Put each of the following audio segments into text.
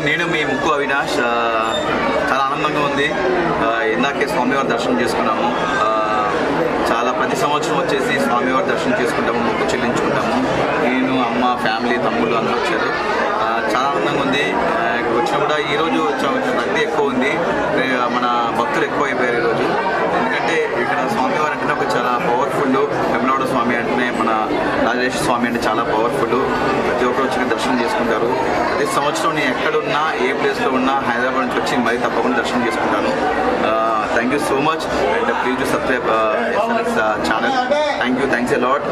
నేను మీ ముక్కు అవినాష్. చాలా ఆనందంగా ఉంది. ఇందాకే స్వామివారి దర్శనం చేసుకున్నాము. చాలా ప్రతి సంవత్సరం వచ్చేసి స్వామివారి దర్శనం చేసుకుంటాము, మొక్కు చెల్లించుకుంటాము. నేను, అమ్మ, ఫ్యామిలీ, తమ్ముళ్ళు అందరూ వచ్చారు. చాలా ఆనందంగా ఉంది. ఇక్కడ వచ్చినా కూడా ఈరోజు రద్దీ ఎక్కువ ఉంది. మన భక్తులు ఎక్కువ అయిపోయారు ఈరోజు. ఎందుకంటే ఇక్కడ స్వామివారు అంటే ఒక చాలా పవర్ఫుల్. వెంబలవాడ స్వామి అంటేనే మన రాజేశ్వర స్వామి అంటే చాలా పవర్ఫుల్. ప్రతి ఒక్కరు వచ్చి దర్శనం చేసుకుంటారు. ప్రతి సంవత్సరం నేను ఎక్కడున్నా, ఏ ప్లేస్లో ఉన్నా హైదరాబాద్ నుంచి వచ్చి మరీ తప్పకుండా దర్శనం చేసుకుంటాను. Thank you so much and please to subscribe SNS channel. Thanks a lot.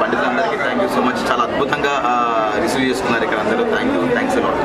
పండితులందరికీ థ్యాంక్ యూ సో మచ్. చాలా అద్భుతంగా రిసీవ్ చేసుకున్నారు ఇక్కడ అందరూ. Thanks a lot.